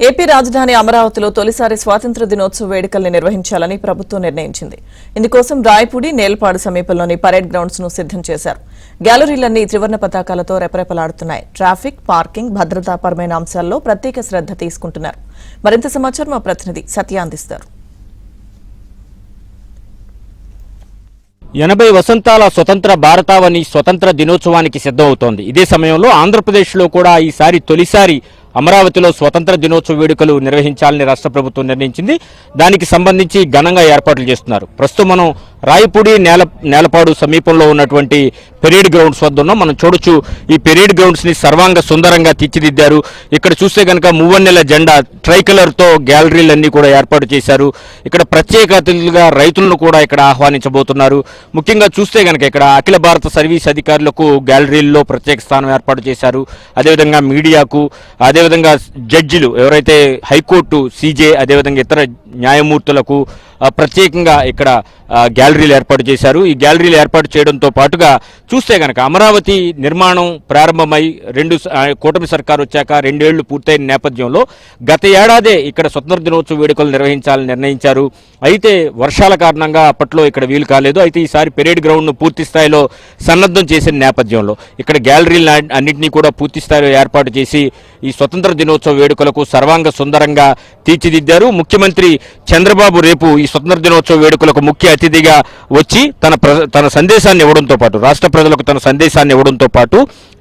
AP రాజధాని అమరావతిలో తొలిసారి స్వాతంత్ర దినోత్సవ వేడుకల్ని నిర్వహించాలని ప్రభుత్వం నిర్ణయించింది. ఇందుకోసం రాయపూడి, నేలపాడు సమీపంలోని పరేడ్ గ్రౌండ్స్ ను సిద్దం చేశారు. గ్యాలరీలన్నీ త్రివర్ణ పతాకాలతో రెపరెపలాడుతున్నాయి. ట్రాఫిక్, పార్కింగ్, భద్రతాపరమైన అంశాల్లో ప్రత్యేక శ్రద్ధ తీసుకుంటున్నారు. మరింత సమాచారం మా ప్రతినిధి సత్య అందిస్తారు. 80 వసంతాల స్వతంత్ర భారతావని స్వతంత్ర దినోత్సవానికి సిద్ధమవుతోంది. ఇదే సమయంలో ఆంధ్రప్రదేశ్లో కూడా ఈసారి అమరావతిలో స్వతంత్ర దినోత్సవ వేడుకలు నిర్వహించాలని రాష్ట్ర ప్రభుత్వం నిర్ణయించింది. దానికి సంబంధించి ఘనంగా ఏర్పాట్లు చేస్తున్నారు. ప్రస్తుతం మనం రాయపూడి, నేలపాడు సమీపంలో ఉన్నటువంటి పెరేడ్ గ్రౌండ్స్ వద్ద ఉన్నాం. మనం చూడొచ్చు, ఈ పెరేడ్ గ్రౌండ్స్ ని సర్వాంగ సుందరంగా తీర్చిదిద్దారు. ఇక్కడ చూస్తే కనుక మువ్వన్నెల జెండా ట్రైకలర్ తో గ్యాలరీలన్నీ కూడా ఏర్పాటు చేశారు. ఇక్కడ ప్రత్యేక అతిథులుగా రైతులను కూడా ఇక్కడ ఆహ్వానించబోతున్నారు. ముఖ్యంగా చూస్తే కనుక ఇక్కడ అఖిల భారత సర్వీస్ అధికారులకు గ్యాలరీల్లో ప్రత్యేక స్థానం ఏర్పాటు చేశారు. అదేవిధంగా మీడియాకు, అదేవిధంగా జడ్జిలు ఎవరైతే హైకోర్టు, సీజే, అదేవిధంగా ఇతర న్యాయమూర్తులకు ప్రత్యేకంగా ఇక్కడ గ్యాలరీలు ఏర్పాటు చేశారు. ఈ గ్యాలరీలు ఏర్పాటు చేయడంతో పాటుగా చూస్తే కనుక అమరావతి నిర్మాణం ప్రారంభమై కూటమి సర్కారు వచ్చాక 2 ఏళ్లు పూర్తయిన నేపథ్యంలో గత ఏడాదే ఇక్కడ స్వతంత్ర దినోత్సవ వేడుకలు నిర్వహించాలని నిర్ణయించారు. అయితే వర్షాల కారణంగా అప్పట్లో ఇక్కడ వీలు కాలేదు. అయితే ఈసారి పెరేడ్ గ్రౌండ్ను పూర్తి స్థాయిలో సన్నద్ధం చేసిన నేపథ్యంలో ఇక్కడ గ్యాలరీలు అన్నింటినీ కూడా పూర్తి స్థాయిలో ఏర్పాటు చేసి ఈ స్వతంత్ర దినోత్సవ వేడుకలకు సర్వాంగ సుందరంగా తీర్చిదిద్దారు. ముఖ్యమంత్రి చంద్రబాబు రేపు ఈ స్వతంత్ర దినోత్సవ వేడుకలకు ముఖ్య అతిథిగా వచ్చి తన సందేశాన్ని ఇవ్వడంతో పాటు, రాష్ట్ర ప్రజలకు తన సందేశాన్ని ఇవ్వడంతో పాటు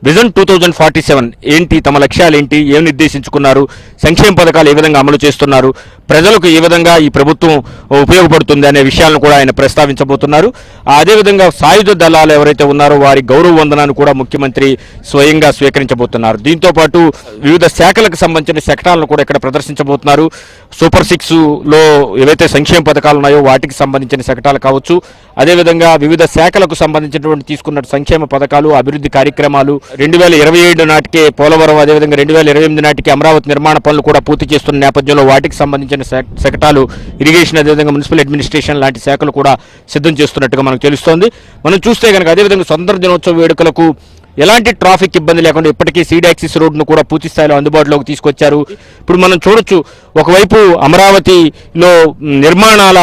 విజన్ 2047 ఏంటి, తమ లక్ష్యాలు ఏంటి, ఏం నిర్దేశించుకున్నారు, సంక్షేమ పథకాలు ఏ విధంగా అమలు చేస్తున్నారు, ప్రజలకు ఏ విధంగా ఈ ప్రభుత్వం ఉపయోగపడుతుంది అనే విషయాలను కూడా ఆయన ప్రస్తావించబోతున్నారు. అదేవిధంగా సాయుధ దళాలు ఎవరైతే ఉన్నారో వారి గౌరవ వందనాన్ని కూడా ముఖ్యమంత్రి స్వయంగా స్వీకరించబోతున్నారు. దీంతో పాటు వివిధ శాఖలకు సంబంధించిన శకటాలను కూడా ఇక్కడ ప్రదర్శించబోతున్నారు. సూపర్ 6 లో ఏవైతే సంక్షేమ పథకాలు ఉన్నాయో వాటికి సంబంధించిన శకటాలు కావచ్చు, అదేవిధంగా వివిధ శాఖలకు సంబంధించినటువంటి తీసుకున్న సంక్షేమ పథకాలు, అభివృద్ధి కార్యక్రమాలు, 2027 నాటికే పోలవరం, అదేవిధంగా 2028 నాటికి అమరావతి నిర్మాణ పనులు కూడా పూర్తి చేస్తున్న నేపథ్యంలో వాటికి సంబంధించిన శకటాలు, ఇరిగేషన్, అదేవిధంగా మున్సిపల్ అడ్మినిస్ట్రేషన్ లాంటి శాఖలు కూడా సిద్ధం చేస్తున్నట్టుగా మనకు తెలుస్తోంది. మనం చూస్తే కనుక అదేవిధంగా స్వతంత్ర దినోత్సవ వేడుకలకు ఎలాంటి ట్రాఫిక్ ఇబ్బంది లేకుండా ఇప్పటికీ సీడాక్సిస్ రోడ్డును కూడా పూర్తి స్థాయిలో అందుబాటులోకి తీసుకొచ్చారు. ఇప్పుడు మనం చూడొచ్చు, ఒకవైపు అమరావతిలో నిర్మాణాల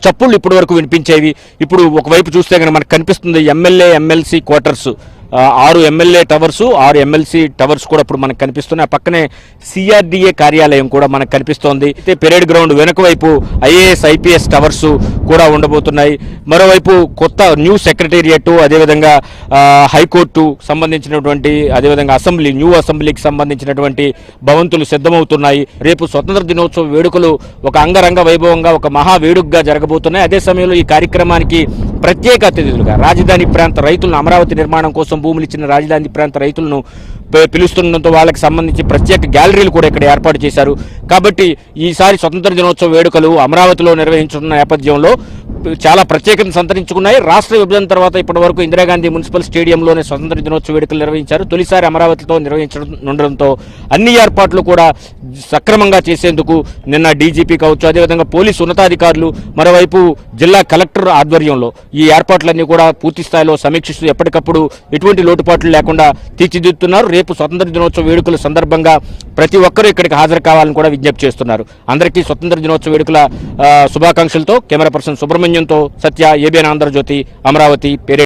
చప్పుళ్ళు ఇప్పటి వరకు వినిపించేవి. ఇప్పుడు ఒకవైపు చూస్తే కనుక మనకు కనిపిస్తుంది MLA, MLC quarters, 6 MLA towers, 6 MLC towers కూడా ఇప్పుడు మనకు కనిపిస్తున్నాయి. ఆ పక్కనే సిఆర్డీఏ కార్యాలయం కూడా మనకు కనిపిస్తోంది. అయితే పెరేడ్ గ్రౌండ్ వెనక వైపు ఐఏఎస్, ఐపీఎస్ టవర్స్ కూడా ఉండబోతున్నాయి. మరోవైపు కొత్త న్యూ సెక్రటేరియట్, అదేవిధంగా హైకోర్టు సంబంధించినటువంటి, అదేవిధంగా అసెంబ్లీ, న్యూ అసెంబ్లీకి సంబంధించినటువంటి భవంతులు సిద్ధమవుతున్నాయి. రేపు స్వతంత్ర దినోత్సవ వేడుకలు ఒక అంగరంగ వైభవంగా, ఒక మహా వేడుకగా జరగబోతున్నాయి. అదే సమయంలో ఈ కార్యక్రమానికి ప్రత్యేక అతిథులుగా రాజధాని ప్రాంత రైతులను, అమరావతి నిర్మాణం కోసం భూములు ఇచ్చిన రాజధాని ప్రాంత రైతులను పిలుస్తుండటంతో వాళ్ళకి సంబంధించి ప్రత్యేక గ్యాలరీలు కూడా ఇక్కడ ఏర్పాటు చేశారు. కాబట్టి ఈసారి స్వతంత్ర దినోత్సవ వేడుకలు అమరావతిలో నిర్వహించున్న నేపథ్యంలో చాలా ప్రత్యేకతను సంతరించుకున్నాయి. రాష్ట్ర విభజన తర్వాత ఇప్పటి వరకు ఇందిరాగాంధీ మున్సిపల్ స్టేడియంలోనే స్వతంత్ర దినోత్సవ వేడుకలు నిర్వహించారు. తొలిసారి అమరావతితో నిర్వహించడంతో అన్ని ఏర్పాట్లు కూడా సక్రమంగా చేసేందుకు నిన్న డీజీపీ కావచ్చు, అదేవిధంగా పోలీసు ఉన్నతాధికారులు, మరోవైపు జిల్లా కలెక్టర్ ఆధ్వర్యంలో ఈ ఏర్పాట్లన్నీ కూడా పూర్తి స్థాయిలో సమీక్షిస్తూ ఎప్పటికప్పుడు ఎటువంటి లోటుపాట్లు లేకుండా తీర్చిదిద్దుతున్నారు. రేపు స్వతంత్ర దినోత్సవ వేడుకల సందర్భంగా ప్రతి ఒక్కరూ ఇక్కడికి హాజరు కావాలని కూడా విజ్ఞప్తి చేస్తున్నారు. అందరికీ స్వతంత్ర దినోత్సవ వేడుకల శుభాకాంక్షలతో కెమెరా పర్సన్ సుబ్రహ్మణ్యంతో సత్య, ఏబిఎన్ ఆంధ్రజ్యోతి, అమరావతి, పెరేడ్.